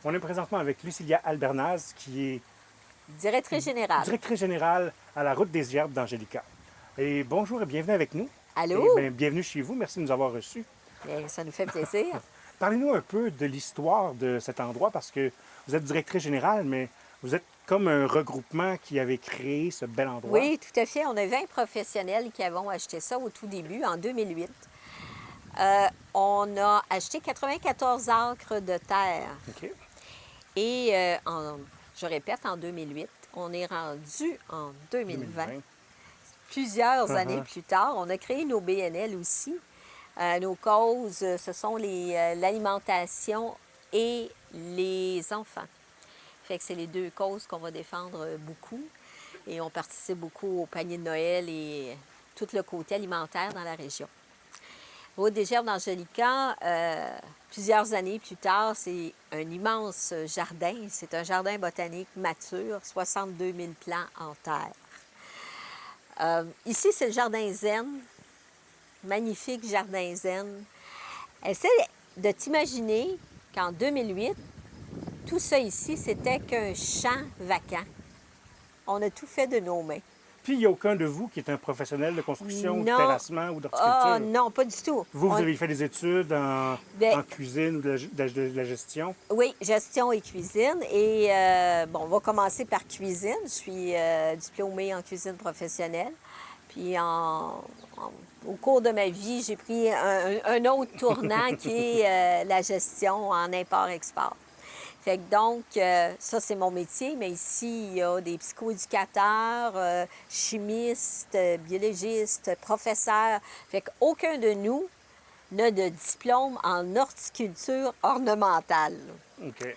On est présentement avec Lucilia Albernaz, qui est Directrice générale. directrice générale à la Route des Herbes d'Angelica. Et bonjour et bienvenue avec nous. Allô? Et bienvenue chez vous. Merci de nous avoir reçus. Bien, ça nous fait plaisir. Parlez-nous un peu de l'histoire de cet endroit parce que vous êtes directrice générale, mais vous êtes comme un regroupement qui avait créé ce bel endroit. Oui, tout à fait. On a 20 professionnels qui avons acheté ça au tout début, en 2008. On a acheté 94 acres de terre. OK. Et, je répète, en 2008. On est rendu en 2020. 2020. Plusieurs années plus tard, on a créé nos BNL aussi. Nos causes, ce sont l'alimentation et les enfants. Fait que c'est les deux causes qu'on va défendre beaucoup. Et on participe beaucoup au panier de Noël et tout le côté alimentaire dans la région. Route des Herbes d'Angelica, plusieurs années plus tard, c'est un immense jardin. C'est un jardin botanique mature, 62 000 plants en terre. Ici, c'est le jardin zen. Magnifique jardin zen. Essaie de t'imaginer qu'en 2008, tout ça ici, c'était qu'un champ vacant. On a tout fait de nos mains. Puis il n'y a aucun de vous qui est un professionnel de construction, de Non. terrassement ou d'horticulture. Ah non, pas du tout. Vous On- avez fait des études en Ben- cuisine ou de la gestion. Oui, gestion et cuisine. Et bon, on va commencer par cuisine. Je suis diplômée en cuisine professionnelle. Puis au cours de ma vie, j'ai pris un autre tournant qui est la gestion en import-export. Fait que donc, ça, c'est mon métier, mais ici, il y a des psychoéducateurs, chimistes, biologistes, professeurs. Fait qu'aucun de nous n'a de diplôme en horticulture ornementale. OK.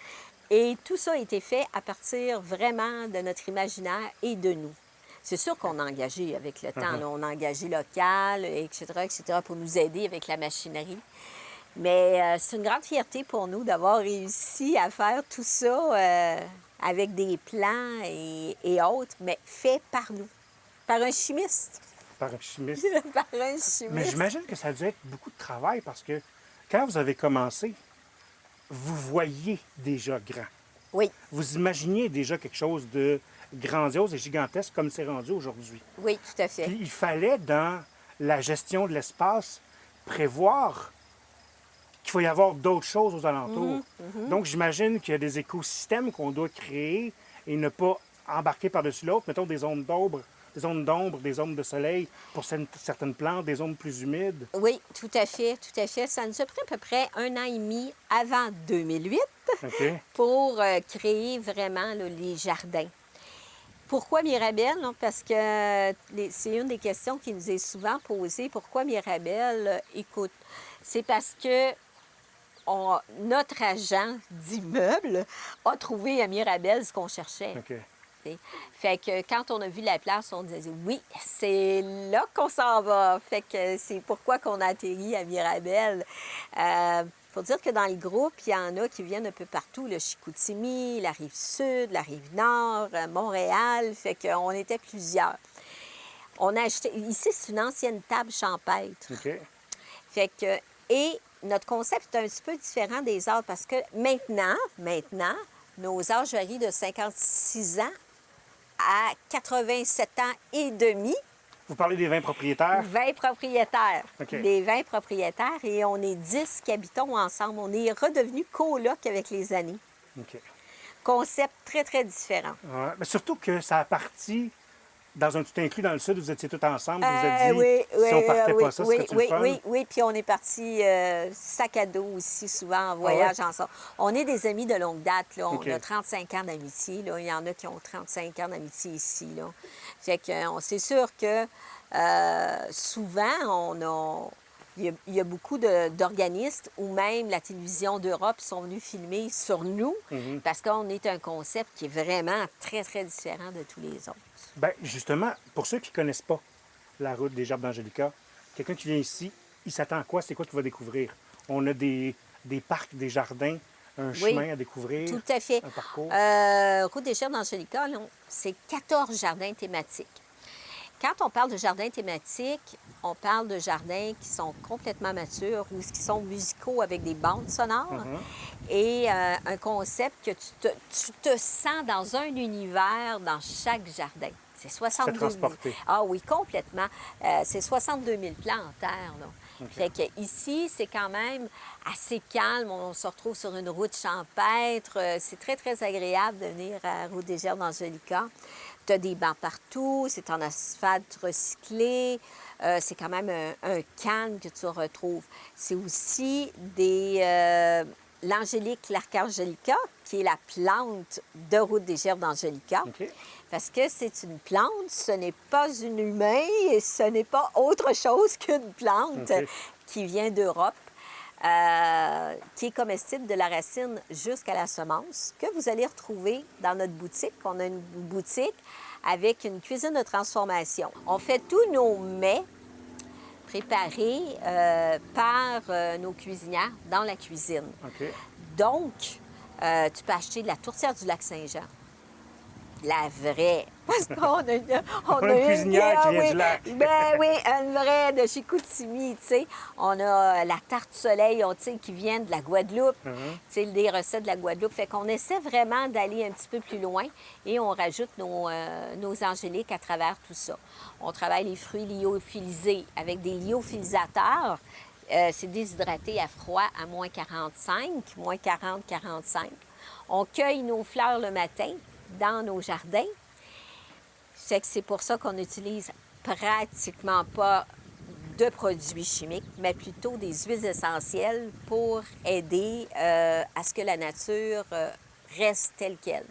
Et tout ça a été fait à partir vraiment de notre imaginaire et de nous. C'est sûr qu'on a engagé avec le temps, là, on a engagé local, etc., pour nous aider avec la machinerie. Mais c'est une grande fierté pour nous d'avoir réussi à faire tout ça avec des plans et autres, mais fait par nous, par un chimiste. Par un chimiste. Par un chimiste. Mais j'imagine que ça a dû être beaucoup de travail parce que quand vous avez commencé, vous voyiez déjà grand. Oui, Vous imaginiez déjà quelque chose de grandiose et gigantesque comme c'est rendu aujourd'hui. oui, tout à fait. Puis il fallait, dans la gestion de l'espace, prévoir qu'il faut y avoir d'autres choses aux alentours. Donc j'imagine qu'il y a des écosystèmes qu'on doit créer et ne pas embarquer par-dessus l'autre. Mettons des zones d'ombre, des zones de soleil pour certaines plantes, des zones plus humides. Oui, tout à fait, tout à fait. Ça nous a pris à peu près 1 an et demi avant 2008 OK? pour créer vraiment là, les jardins. Pourquoi Mirabel? Non? Parce que c'est une des questions qui nous est souvent posée. Pourquoi Mirabel? Écoute, c'est parce que notre agent d'immeuble a trouvé à Mirabel ce qu'on cherchait. OK. T'sais. Fait que quand on a vu la place, on disait oui, c'est là qu'on s'en va. Fait que c'est pourquoi qu'on a atterri à Mirabel. Faut dire que dans le groupe, il y en a qui viennent un peu partout, le Chicoutimi, la rive sud, la rive nord, Montréal. Fait qu'on était plusieurs. On a acheté. Ici, c'est une ancienne table champêtre. OK. Fait que, et notre concept est un petit peu différent des autres parce que maintenant, nos âges varient de 56 ans à 87 ans et demi. Vous parlez des 20 propriétaires. 20 propriétaires. OK. Des 20 propriétaires et on est 10 qui habitons ensemble. On est redevenus colocs avec les années. OK. Concept très, très différent. Ouais. Mais surtout que ça a parti dans un tout inclus dans le sud, vous étiez tous ensemble, vous vous êtes dit, Oui, si on partait oui, pas ça, oui, serait-tu oui, le fun? oui, puis on est parti sac à dos aussi, souvent en voyage ensemble. On est des amis de longue date, là. On OK. a 35 ans d'amitié, là. Il y en a qui ont 35 ans d'amitié ici, là. Fait que c'est sûr que souvent, il y a beaucoup d'organismes ou même la télévision d'Europe sont venus filmer sur nous parce qu'on est un concept qui est vraiment très, très différent de tous les autres. Bien, justement, pour ceux qui ne connaissent pas la route des Herbes d'Angelica, quelqu'un qui vient ici, il s'attend à quoi? C'est quoi qu'il va découvrir? On a des parcs, des jardins, un chemin à découvrir, Tout à fait. un parcours. Route des Herbes d'Angelica, là, c'est 14 jardins thématiques. Quand on parle de jardins thématiques, on parle de jardins qui sont complètement matures ou qui sont musicaux avec des bandes sonores et un concept que tu te sens dans un univers dans chaque jardin. C'est 62 000. transporté. Ah oui, complètement. C'est 62 000 plants en terre, là. Fait que ici, c'est quand même assez calme. On se retrouve sur une route champêtre. C'est très, très agréable de venir à Route des Gerbes d'Angelica. Tu as des bancs partout, c'est en asphalte recyclé. C'est quand même un calme que tu retrouves. C'est aussi l'angélique, l'archangélica, qui est la plante de Route des Gerbes d'Angelica. OK. Parce que c'est une plante, ce n'est pas une humain et ce n'est pas autre chose qu'une plante OK. qui vient d'Europe, qui est comestible de la racine jusqu'à la semence, que vous allez retrouver dans notre boutique. On a une boutique avec une cuisine de transformation. On fait tous nos mets préparés par nos cuisinières dans la cuisine. OK. Donc, tu peux acheter de la tourtière du Lac-Saint-Jean. La vraie. Parce qu'on a une cuisinière qui vient oui. du lac. Ben oui, une vraie de chez Koutimi, tu sais. On a la tarte soleil, tu sais, qui vient de la Guadeloupe. Tu sais, des recettes de la Guadeloupe. Fait qu'on essaie vraiment d'aller un petit peu plus loin et on rajoute nos angéliques à travers tout ça. On travaille les fruits lyophilisés avec des lyophilisateurs. C'est déshydraté à froid à moins 45, moins 40-45. On cueille nos fleurs le matin dans nos jardins. C'est pour ça qu'on n'utilise pratiquement pas de produits chimiques, mais plutôt des huiles essentielles pour aider à ce que la nature reste telle qu'elle.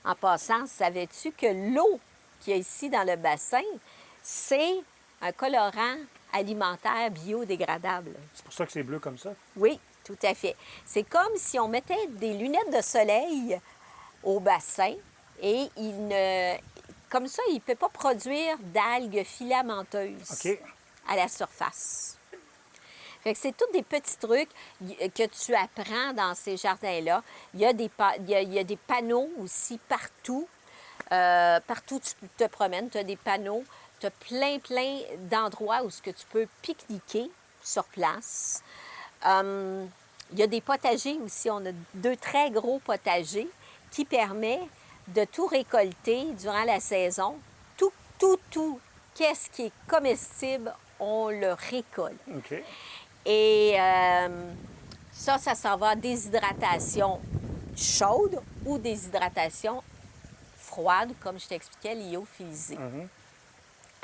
En passant, savais-tu que l'eau qu'il y a ici dans le bassin, c'est un colorant alimentaire biodégradable? C'est pour ça que c'est bleu comme ça? Oui, tout à fait. C'est comme si on mettait des lunettes de soleil au bassin et comme ça, il ne peut pas produire d'algues filamenteuses OK. à la surface. Fait que c'est tous des petits trucs que tu apprends dans ces jardins-là. Il y a des panneaux aussi partout. Partout où tu te promènes, tu as des panneaux. Tu as plein d'endroits où tu peux pique-niquer sur place. Il y a des potagers aussi. On a 2 très gros potagers qui permettent de tout récolter durant la saison. Tout, qu'est-ce qui est comestible, on le récolte. OK. Et ça s'en va à déshydratation chaude ou déshydratation froide, comme je t'expliquais, lyophilisée.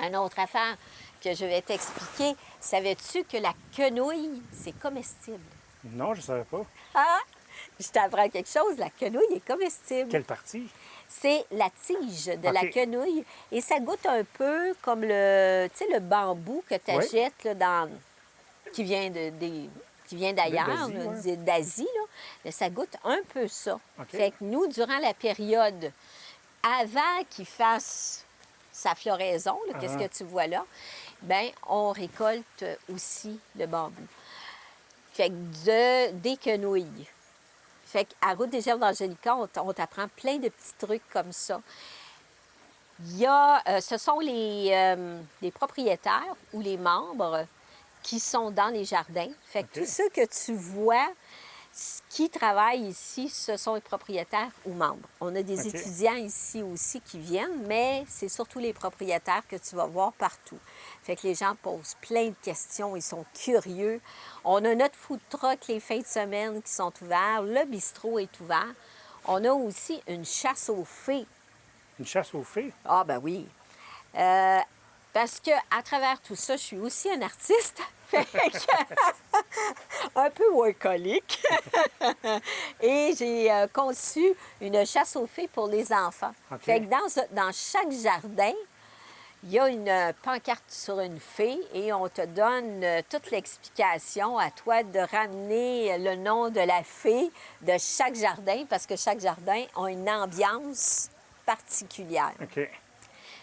Une autre affaire que je vais t'expliquer, savais-tu que la quenouille, c'est comestible? Non, je ne savais pas. Ah! Je t'apprends quelque chose, la quenouille est comestible. Quelle partie? C'est la tige de la OK. quenouille. Et ça goûte un peu comme le bambou que tu achètes qui vient d'ailleurs, D'Asie, d'Asie. Là. Mais ça goûte un peu ça. OK. Fait que nous, durant la période avant qu'il fasse sa floraison, là, qu'est-ce que tu vois là, bien, on récolte aussi le bambou. Fait que des quenouilles. Fait qu'à Route des Gerbes d'Angelica, on t'apprend plein de petits trucs comme ça. Ce sont les propriétaires ou les membres qui sont dans les jardins. Fait que tous ceux que tu vois qui travaillent ici, ce sont les propriétaires ou membres. On a des étudiants ici aussi qui viennent, mais c'est surtout les propriétaires que tu vas voir partout. Fait que les gens posent plein de questions, ils sont curieux. On a notre food truck les fins de semaine qui sont ouverts, le bistrot est ouvert. On a aussi une chasse aux fées. Une chasse aux fées? Ah ben oui. Parce que à travers tout ça, je suis aussi un artiste. Un peu workaholic. Et j'ai conçu une chasse aux fées pour les enfants. OK. Fait que dans chaque jardin, il y a une pancarte sur une fée et on te donne toute l'explication à toi de ramener le nom de la fée de chaque jardin parce que chaque jardin a une ambiance particulière. OK.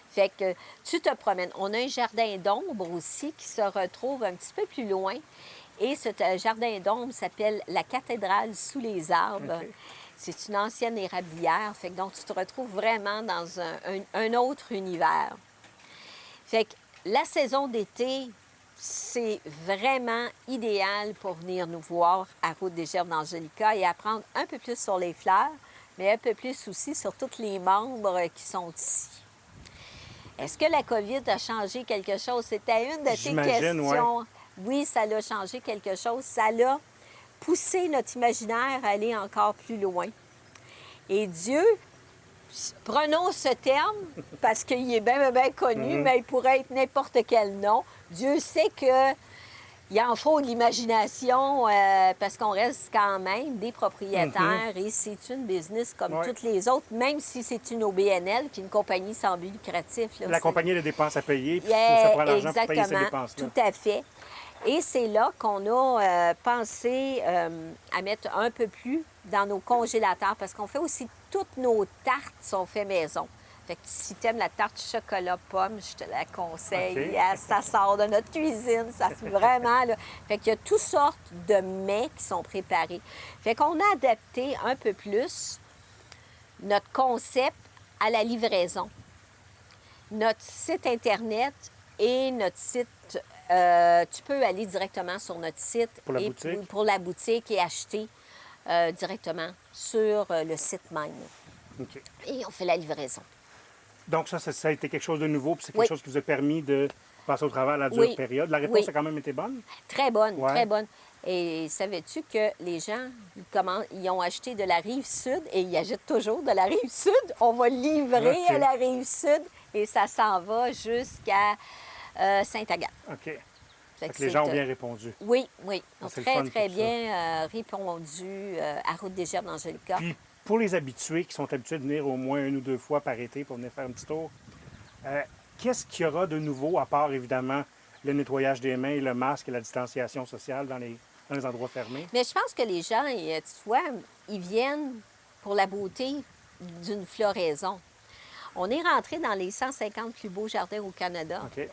Fait que tu te promènes. On a un jardin d'ombre aussi qui se retrouve un petit peu plus loin. Et ce jardin d'ombre s'appelle la cathédrale sous les arbres. OK. C'est une ancienne érablière. Fait que donc, tu te retrouves vraiment dans un autre univers. Fait que la saison d'été, c'est vraiment idéal pour venir nous voir à Route des Gerbes d'Angelica et apprendre un peu plus sur les fleurs, mais un peu plus aussi sur tous les membres qui sont ici. Est-ce que la COVID a changé quelque chose? C'était une de tes J'imagine, questions. ouais. Oui, ça a changé quelque chose. Ça l'a poussé notre imaginaire à aller encore plus loin. Et Dieu, prenons ce terme parce qu'il est bien, bien connu, mais il pourrait être n'importe quel nom. Dieu sait que il en faut de l'imagination parce qu'on reste quand même des propriétaires et c'est une business comme Ouais. toutes les autres, même si c'est une OBNL, qui est une compagnie sans but lucratif. Là, La compagnie a des dépenses à payer, puis Yeah, ça prend l'argent pour payer ces exactement, dépenses-là. tout à fait. Et c'est là qu'on a pensé à mettre un peu plus dans nos congélateurs parce qu'on fait aussi toutes nos tartes sont faites maison. Fait que si tu aimes la tarte chocolat pomme, je te la conseille. OK. Ça sort de notre cuisine, ça se vraiment. Là. Fait qu'il y a toutes sortes de mets qui sont préparés. Fait qu'on a adapté un peu plus notre concept à la livraison. Notre site Internet et notre site, tu peux aller directement sur notre site Pour la et boutique? pour la boutique et acheter directement sur le site même. OK. Et on fait la livraison. Donc ça a été quelque chose de nouveau, puis c'est quelque Oui. chose qui vous a permis de passer au travers la dure Oui. période. La réponse Oui. a quand même été bonne? Très bonne, Ouais. très bonne. Et savais-tu que les gens, ils ont acheté de la rive sud et ils achètent toujours de la rive sud? On va livrer OK. à la rive sud et ça s'en va jusqu'à Sainte-Agathe. OK. Fait Fait que que les gens ont c'est, bien répondu. Oui, oui. Ils ont c'est le très, fun très pour ça. bien répondu à Route des Gerbes d'Angelica. Puis pour les habitués qui sont habitués de venir au moins 1 ou 2 fois par été pour venir faire un petit tour, qu'est-ce qu'il y aura de nouveau, à part évidemment le nettoyage des mains, le masque et la distanciation sociale dans les endroits fermés? Mais je pense que les gens, tu vois, ils viennent pour la beauté d'une floraison. On est rentré dans les 150 plus beaux jardins au Canada. OK.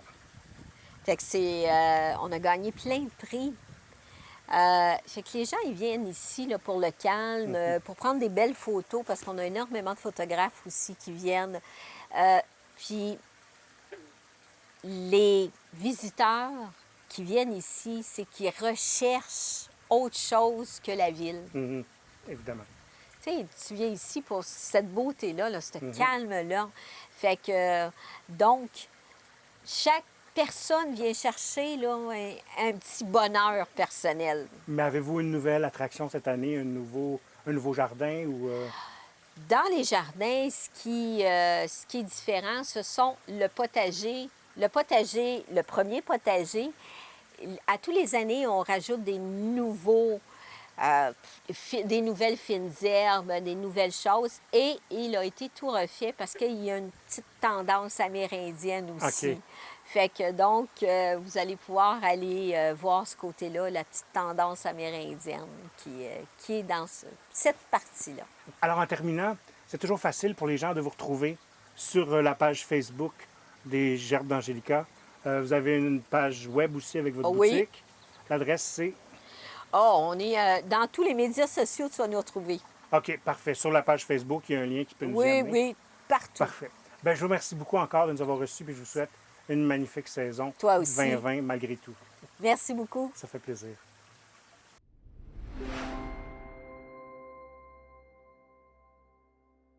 Fait que on a gagné plein de prix. Fait que les gens, ils viennent ici là, pour le calme, pour prendre des belles photos, parce qu'on a énormément de photographes aussi qui viennent. Puis les visiteurs qui viennent ici, c'est qu'ils recherchent autre chose que la ville. Mhm. Évidemment. Tu sais, tu viens ici pour cette beauté-là, là, ce calme-là. Fait que, donc, chaque personne vient chercher là, un petit bonheur personnel. Mais avez-vous une nouvelle attraction cette année, un nouveau jardin ou... Dans les jardins, ce qui est différent, ce sont le potager. Le potager, le premier potager, à tous les années, on rajoute des nouvelles fines herbes, des nouvelles choses. Et il a été tout refait parce qu'il y a une petite tendance amérindienne aussi. OK. Fait que donc, vous allez pouvoir aller voir ce côté-là, la petite tendance amérindienne qui est dans cette partie-là. Alors, en terminant, c'est toujours facile pour les gens de vous retrouver sur la page Facebook des Gerbes d'Angelica. Vous avez une page web aussi avec votre Oui. boutique. L'adresse, c'est... Oh, on est dans tous les médias sociaux, tu vas nous retrouver. OK, parfait. Sur la page Facebook, il y a un lien qui peut nous y Oui, amener. oui, partout. Parfait. Bien, je vous remercie beaucoup encore de nous avoir reçus et je vous souhaite une magnifique saison Toi aussi. 2020 malgré tout. Merci beaucoup. Ça fait plaisir.